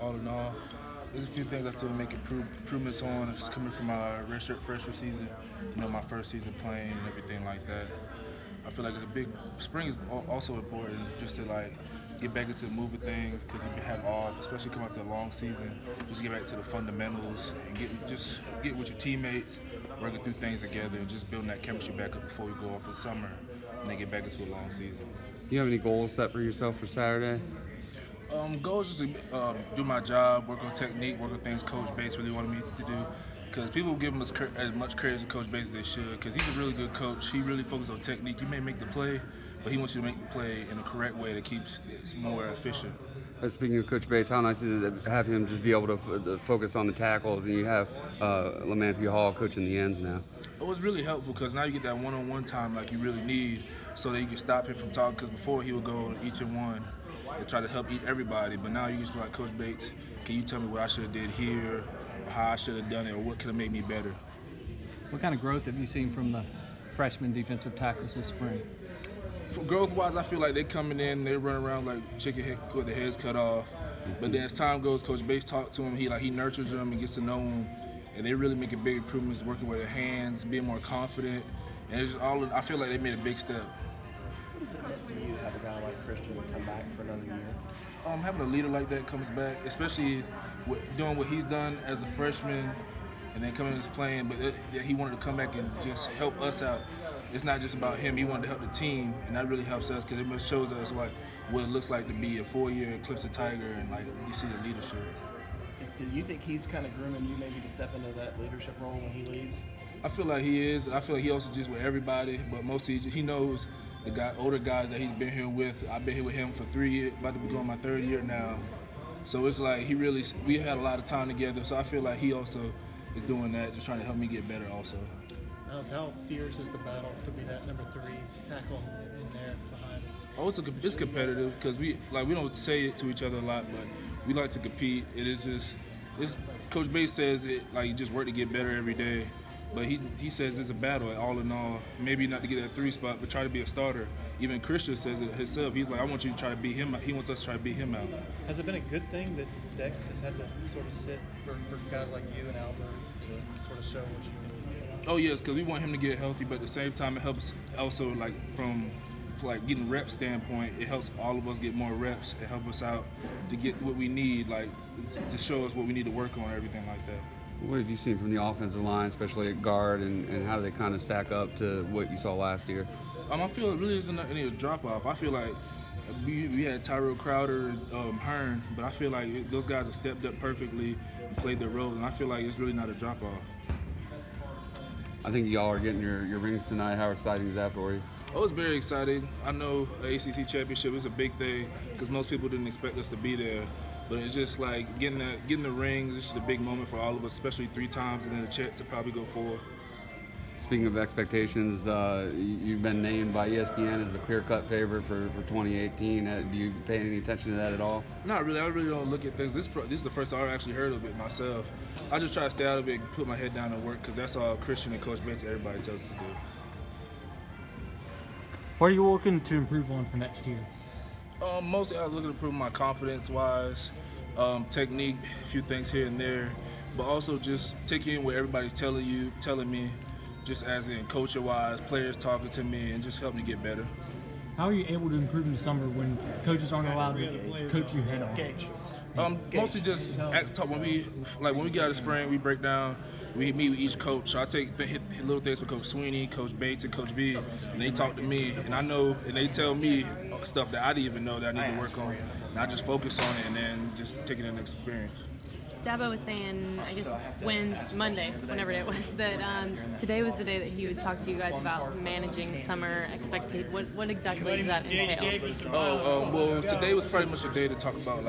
all in all. There's a few things I still make improvements on. It's coming from my redshirt freshman season, my first season playing and everything like that. I feel like it's a big spring is also important just to get back into the move of things because you have off, especially coming after a long season. Just get back to the fundamentals and get with your teammates, working through things together, and just building that chemistry back up before we go off for the summer and then get back into a long season. Do you have any goals set for yourself for Saturday? Goals just to do my job, work on technique, work on things Coach Bates really wanted me to do. Because people give him as much credit as Coach Bates as they should. Because he's a really good coach. He really focuses on technique. You may make the play, but he wants you to make the play in a correct way that keeps it more efficient. Speaking of Coach Bates, how nice is it to have him just be able to focus on the tackles, and you have Lemansky Hall coaching the ends now? It was really helpful because now you get that one-on-one time like you really need, so that you can stop him from talking. Because before he would go each and one and try to help everybody, but now you just like, Coach Bates, can you tell me what I should have did here, or how I should have done it, or what could have made me better? What kind of growth have you seen from the freshman defensive tackles this spring? For growth-wise, I feel like they're coming in, they run around like chicken head with their heads cut off. But then as time goes, Coach Bates talks to them, he nurtures them and gets to know them, and they really making big improvements, working with their hands, being more confident, and it's just I feel like they made a big step. What does it mean to you to have a guy like Christian come back for another year? Having a leader like that comes back, especially doing what he's done as a freshman and then coming in and playing, but he wanted to come back and just help us out. It's not just about him, he wanted to help the team, and that really helps us because it shows us what it looks like to be a 4-year Clemson Tiger and you see the leadership. Do you think he's kind of grooming you maybe to step into that leadership role when he leaves? I feel like he is. I feel like he also just with everybody, but mostly he knows the older guys that he's been here with. I've been here with him for 3 years, about to be going my 3rd year now. So it's like we had a lot of time together, so I feel like he also is doing that, just trying to help me get better also. Nyles, how fierce is the battle to be that number 3 tackle in there behind? Oh, it's competitive because we don't say it to each other a lot, but we like to compete. Coach Bates says you just work to get better every day. But he says it's a battle, all in all. Maybe not to get that 3 spot, but try to be a starter. Even Christian says it himself. He's like, I want you to try to beat him out. He wants us to try to beat him out. Has it been a good thing that Dex has had to sort of sit for guys like you and Albert to sort of show what you can do? Oh, yes, because we want him to get healthy, but at the same time, it helps also, from getting rep standpoint, it helps all of us get more reps. It helps us out to get what we need, to show us what we need to work on, everything like that. What have you seen from the offensive line, especially at guard, and how do they kind of stack up to what you saw last year? I feel it really isn't any drop-off. I feel like we had Tyrell Crowder, Hearn, but I feel like those guys have stepped up perfectly and played their roles, and I feel like it's really not a drop-off. I think y'all are getting your rings tonight. How exciting is that for you? Oh, it's very exciting. I know the ACC championship is a big thing because most people didn't expect us to be there. But it's just like getting the rings. It's just a big moment for all of us, especially 3 times, and then a chance to probably go 4. Speaking of expectations, you've been named by ESPN as the clear-cut favorite for 2018. Do you pay any attention to that at all? Not really. I really don't look at things. This is the first time I've actually heard of it myself. I just try to stay out of it and put my head down and work because that's all Christian and Coach Bates, everybody tells us to do. What are you looking to improve on for next year? Mostly I was looking to improve my confidence-wise, technique, a few things here and there, but also just taking in what everybody's telling me, just as in culture-wise, players talking to me, and just help me get better. How are you able to improve in the summer when coaches aren't allowed to coach you head on? Mostly just talk when we get out of spring, we break down. We meet with each coach. So I hit little things with Coach Sweeney, Coach Bates, and Coach V, and they talk to me, and I know, and they tell me stuff that I didn't even know that I need to work on, and I just focus on it and then just take it in the experience. Dabo was saying, I guess Monday, whenever it was, that today was the day that he would talk to you guys about managing summer expectations. What exactly does that entail? Well, today was pretty much a day to talk about